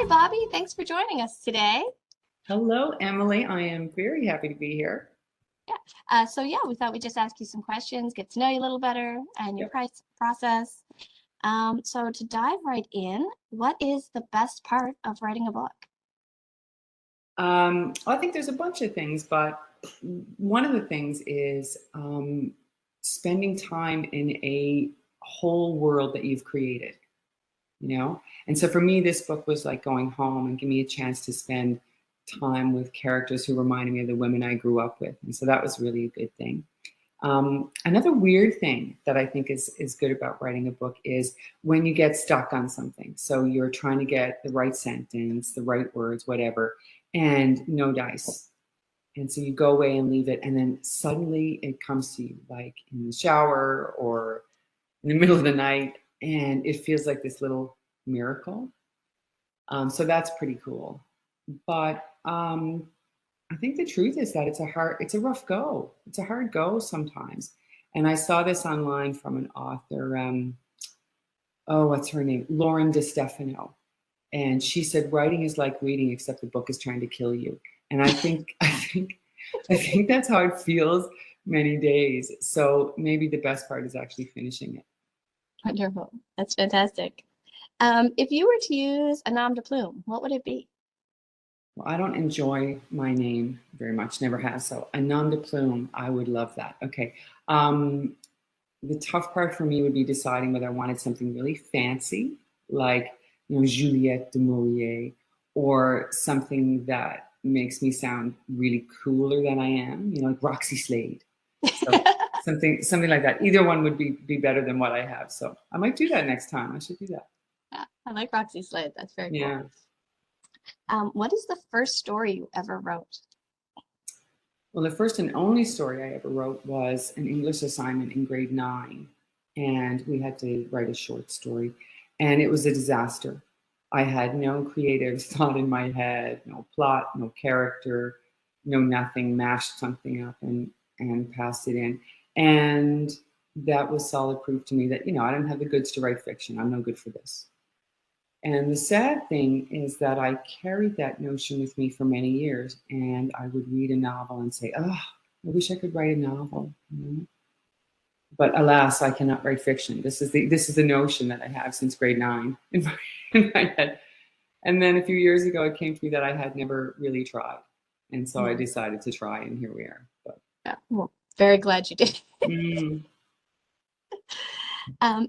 Hi, Bobby. Thanks for joining us today. Hello, Emily. I am very happy to be here. Yeah. We thought we'd just ask you some questions, get to know you a little better and your Yep. price process. So to dive right in, what is the best part of writing a book? I think there's a bunch of things, but one of the things is spending time in a whole world that you've created, you know? And so for me, this book was like going home and give me a chance to spend time with characters who reminded me of the women I grew up with. And so that was really a good thing. Another weird thing that I think is good about writing a book is when you get stuck on something. So you're trying to get the right sentence, the right words, whatever, and no dice. And so you go away and leave it, and then suddenly it comes to you, like in the shower or in the middle of the night, and it feels like this little miracle. So that's pretty cool. But I think the truth is that it's a rough go. It's a hard go sometimes. And I saw this online from an author. What's her name? Lauren DeStefano. And she said, writing is like reading, except the book is trying to kill you. And I think that's how it feels many days. So maybe the best part is actually finishing it. Wonderful. That's fantastic. If you were to use a nom de plume, what would it be? Well, I don't enjoy my name very much, never have. So a nom de plume, I would love that. Okay. Um, the tough part for me would be deciding whether I wanted something really fancy, like Juliette de Maurier, or something that makes me sound really cooler than I am, like Roxy Slade. So something like that. Either one would be better than what I have. So I might do that next time. I should do that. Yeah, I like Roxy Slade. That's very cool. Yeah. What is the first story you ever wrote? Well, the first and only story I ever wrote was an English assignment in grade 9, and we had to write a short story, and it was a disaster. I had no creative thought in my head, no plot, no character, no nothing, mashed something up and passed it in. And that was solid proof to me that, I don't have the goods to write fiction. I'm no good for this. And the sad thing is that I carried that notion with me for many years, and I would read a novel and say, "Oh, I wish I could write a novel." But alas, I cannot write fiction. This is the notion that I have since grade 9 in my head. And then a few years ago, it came to me that I had never really tried, and so I Mhm. decided to try, and here we are. But Yeah, well, very glad you did. mm,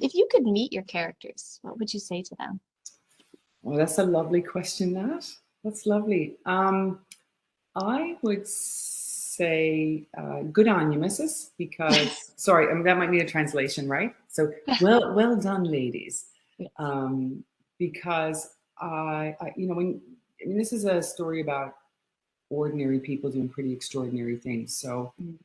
If you could meet your characters, what would you say to them? well, that's a lovely question. That's lovely. I would say good on you, Mrs. Because sorry, that might need a translation, right? So well done, ladies. Yes. Um, because this is a story about ordinary people doing pretty extraordinary things. So Mm.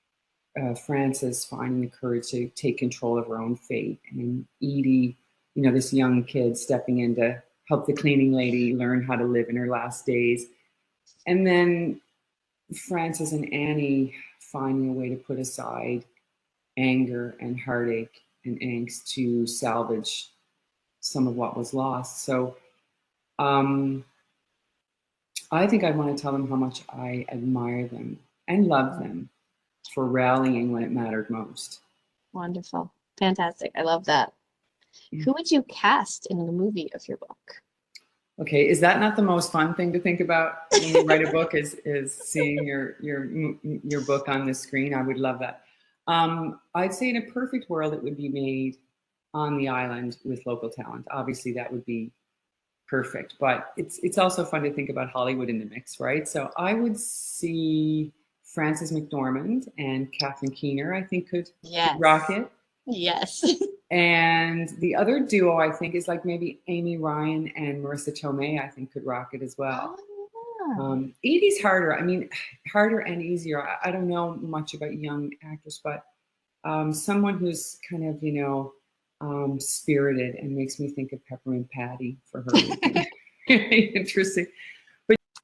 Frances finding the courage to take control of her own fate, and Edie, this young kid stepping in to help the cleaning lady learn how to live in her last days, and then Frances and Annie finding a way to put aside anger and heartache and angst to salvage some of what was lost. So um, I think I want to tell them how much I admire them and love them for rallying when it mattered most. Wonderful. Fantastic. I love that. Who would you cast in the movie of your book? Okay, is that not the most fun thing to think about when you write a book? Is seeing your book on the screen? I would love that. I'd say in a perfect world, it would be made on the island with local talent. Obviously, that would be perfect. But it's also fun to think about Hollywood in the mix, right? So I would see Frances McDormand and Catherine Keener. I think could rock Yes. it. Yes. And the other duo I think is like maybe Amy Ryan and Marissa Tomei. I think could rock it as well. Oh, Edie's harder. I mean, harder and easier. I don't know much about young actors, but someone who's kind of spirited and makes me think of Peppermint Patty for her would yeah. be interesting.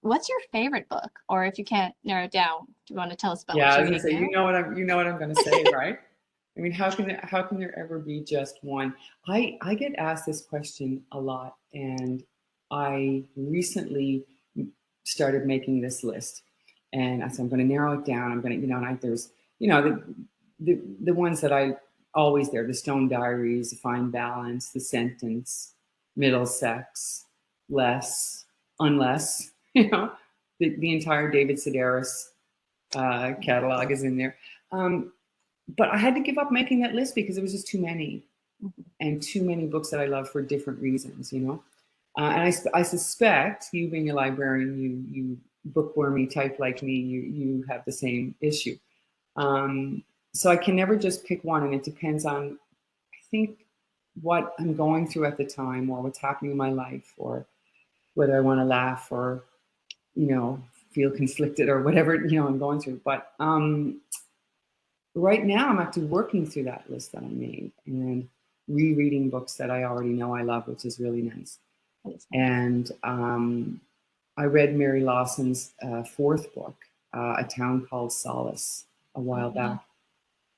What's your favorite book? Or if you can't narrow it down, do you want to tell us about Yeah, what I you're was gonna reading say, now? you know what I'm gonna say, right? I mean, how can there ever be just one? I get asked this question a lot, and I recently started making this list, and I said I'm going to narrow it down. I'm going to, and there's, the ones that I always there: the Stone Diaries, the Fine Balance, the Sentence, Middlesex, Less, Unless, the entire David Sedaris catalog is in there. But I had to give up making that list because it was just too many, and too many books that I love for different reasons, And I suspect, you being a librarian, you bookwormy type like me, you have the same issue. So I can never just pick one, and it depends on, I think, what I'm going through at the time, or what's happening in my life, or whether I want to laugh or, feel conflicted or whatever, I'm going through. But right now I'm actually working through that list that I made and rereading books that I already know I love, which is really nice. And I read Mary Lawson's fourth book, A Town Called Solace, a while back.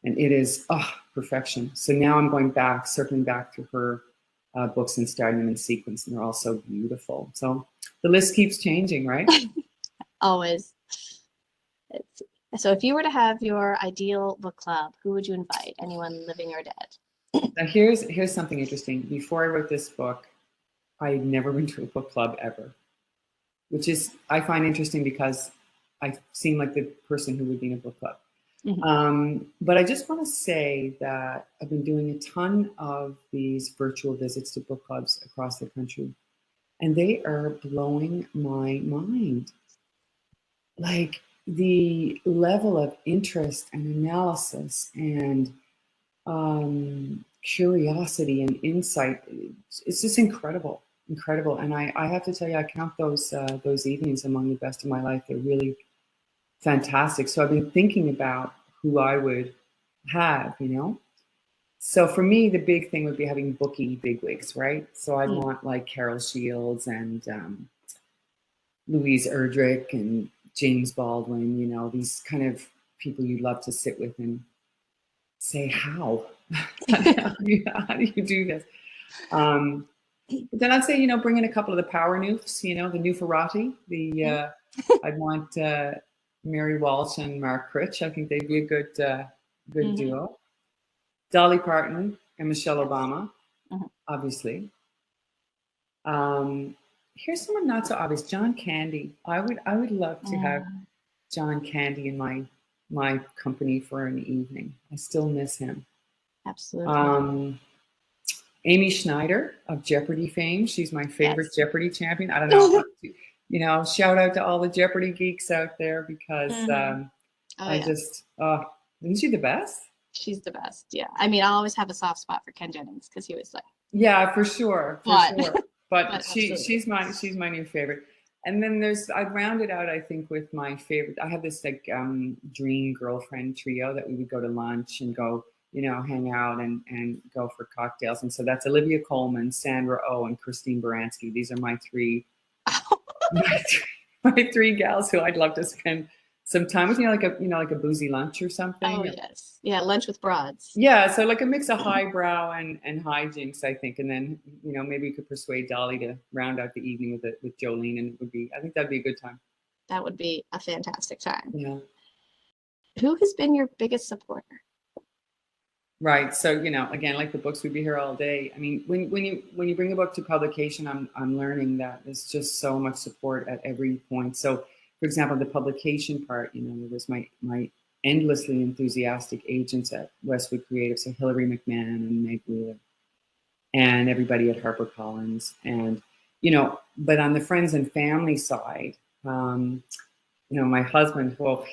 And it is perfection. So now I'm circling back through her books and starting them in sequence, and they're all so beautiful. So the list keeps changing, right? Always. So if you were to have your ideal book club, who would you invite? Anyone living or dead? Now here's something interesting. Before I wrote this book, I'd never been to a book club ever, which is, I find interesting because I seem like the person who would be in a book club. But I just want to say that I've been doing a ton of these virtual visits to book clubs across the country, and they are blowing my mind. Like, the level of interest and analysis and curiosity and insight, it's just incredible. And I have to tell you, I count those evenings among the best of my life. They're really fantastic. So I've been thinking about who I would have, So for me, the big thing would be having bookie bigwigs, right? So I'd want like Carol Shields and Louise Erdrich and James Baldwin, these kind of people you'd love to sit with and say, how? How do you do this? But then I'd say, bring in a couple of the power newfs, the Newferati, I'd want Mary Walsh and Mark Critch. I think they'd be a good duo. Dolly Parton and Michelle Obama, obviously. Here's someone not so obvious, John Candy. I would love to have John Candy in my company for an evening. I still miss him. Absolutely. Amy Schneider of Jeopardy fame. She's my favorite Jeopardy champion. I don't know. Shout out to all the Jeopardy geeks out there, because isn't she the best? She's the best. Yeah. I mean, I'll always have a soft spot for Ken Jennings because he was like. Yeah, for sure. But she's my new favorite. And then I'd round it out, I think, with my favorite. I have this dream girlfriend trio that we would go to lunch and go, hang out and go for cocktails. And so that's Olivia Colman, Sandra Oh, and Christine Baranski. These are my three gals who I'd love to spend some time with, like a boozy lunch or something. Oh, yes. Yeah, lunch with broads. Yeah, so like a mix of highbrow and hijinks, I think. And then, maybe you could persuade Dolly to round out the evening with Jolene, and I think that'd be a good time. That would be a fantastic time. Yeah. Who has been your biggest supporter? Right. So, again, like the books, we'd be here all day. I mean, when you bring a book to publication, I'm learning that there's just so much support at every point. So, for example, the publication part, there was my endlessly enthusiastic agents at Westwood Creative, so Hilary McMahon and Meg Wheeler, and everybody at HarperCollins, and but on the friends and family side, my husband. Well,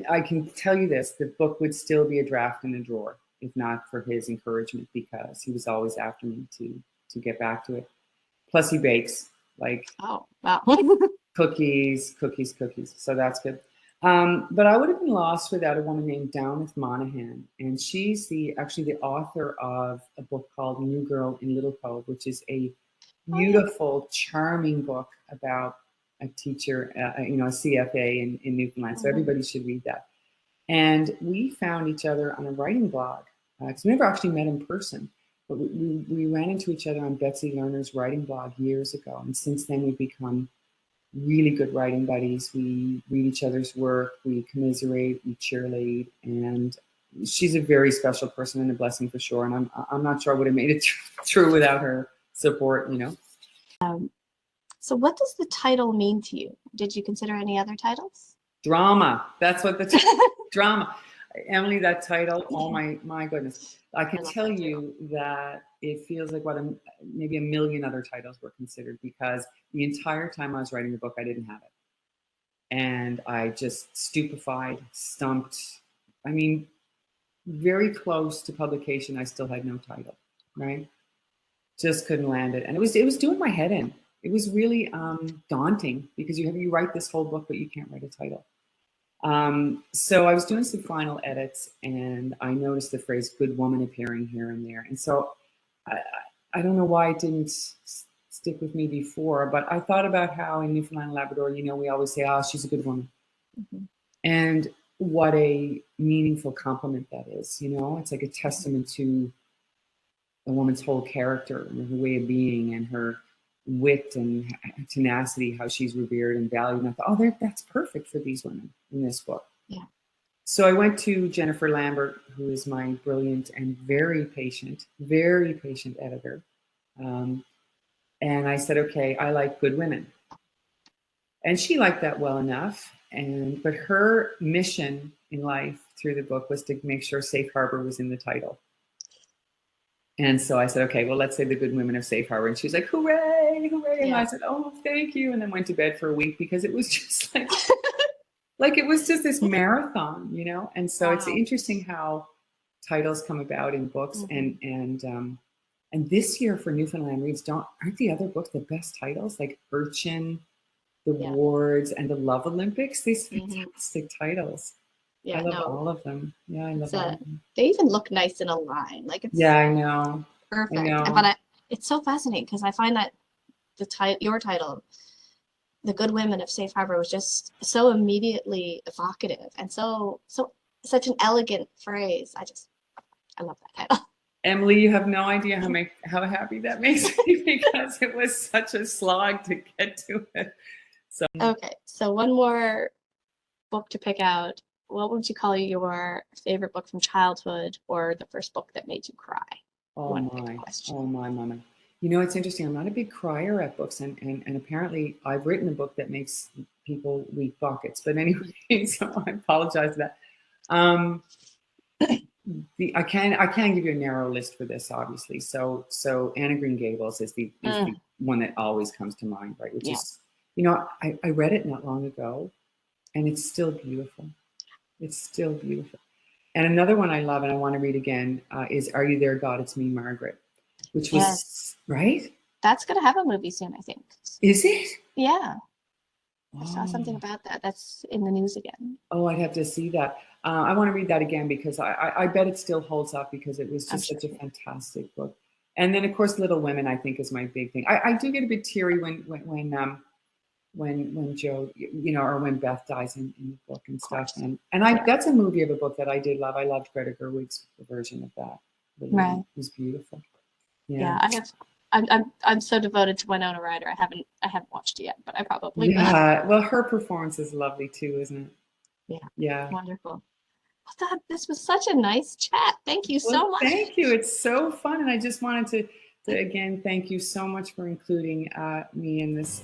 I can tell you this: the book would still be a draft in a drawer if not for his encouragement, because he was always after me to get back to it. Plus, he bakes cookies. So that's good. But I would have been lost without a woman named Downeth Monaghan, and she's actually the author of a book called New Girl in Little Cove, which is a beautiful, charming book about a teacher, a CFA in Newfoundland. So everybody should read that. And we found each other on a writing blog, because we never actually met in person. But we ran into each other on Betsy Lerner's writing blog years ago. And since then, we've become really good writing buddies. We read each other's work, we commiserate, we cheerlead. And she's a very special person and a blessing for sure. And I'm not sure I would have made it through without her support, you know. So what does the title mean to you? Did you consider any other titles? Drama. That's what the drama. Emily, that title, oh my goodness. I can tell you that it feels like maybe a million other titles were considered, because the entire time I was writing the book, I didn't have it. And I just stupefied, stumped. I mean, very close to publication, I still had no title, right? Just couldn't land it. And it was doing my head in. It was really daunting, because you write this whole book, but you can't write a title. So I was doing some final edits, and I noticed the phrase "good woman" appearing here and there. And so I don't know why it didn't stick with me before, but I thought about how in Newfoundland and Labrador, you know, we always say, "Oh, she's a good woman," and what a meaningful compliment that is. You know, it's like a testament to a woman's whole character and her way of being and her wit and tenacity, how she's revered and valued. And I thought, oh, that's perfect for these women in this book. Yeah. So I went to Jennifer Lambert, who is my brilliant and very patient editor. And I said, okay, I like good women. And she liked that well enough. But her mission in life through the book was to make sure Safe Harbor was in the title. And so I said, okay, well, let's say the good women of Safe Harbor. And she was like, hooray, hooray. And I said, oh, thank you. And then went to bed for a week, because it was just like it was just this marathon, you know? And so It's interesting how titles come about in books. And this year for Newfoundland Reads, aren't the other books the best titles? Like Urchin, The Wards, and the Love Olympics? These fantastic titles. Yeah, I love all of them. Yeah, I love all of them. They even look nice in a line. Like it's I know. Perfect. I know. But it's so fascinating, because I find that your title, The Good Women of Safe Harbor, was just so immediately evocative and such an elegant phrase. I love that title. Emily, you have no idea how happy that makes me, because it was such a slog to get to it. So okay, so one more book to pick out. What would you call your favorite book from childhood, or the first book that made you cry? Oh my mama. You know, it's interesting. I'm not a big crier at books, and apparently I've written a book that makes people weep buckets. But anyway, so I apologize for that. I can't give you a narrow list for this, obviously. So Anne of Green Gables is the one that always comes to mind, right? Which is, you know, I read it not long ago, and it's still beautiful. It's still beautiful. And another one I love and I want to read again is Are You There, God? It's Me, Margaret, which was, right? That's going to have a movie soon, I think. Is it? Yeah. I saw something about that. That's in the news again. Oh, I'd have to see that. I want to read that again, because I bet it still holds up, because it was just such a fantastic book. And then, of course, Little Women, I think, is my big thing. I do get a bit teary when Joe, you know, or when Beth dies in the book and stuff. And that's a movie of a book that I did love. I loved Greta Gerwig's version of that. Right. It was beautiful. Yeah. I'm so devoted to Winona Ryder. I haven't watched it yet, but I probably will. Yeah. Well, her performance is lovely too, isn't it? Yeah. Yeah. Wonderful. Well, this was such a nice chat. Thank you so much. Thank you. It's so fun. And I just wanted to again, thank you so much for including me in this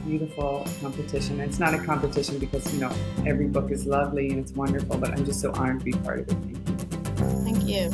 beautiful competition. It's not a competition, because, you know, every book is lovely and it's wonderful, but I'm just so honored to be part of it. Thank you.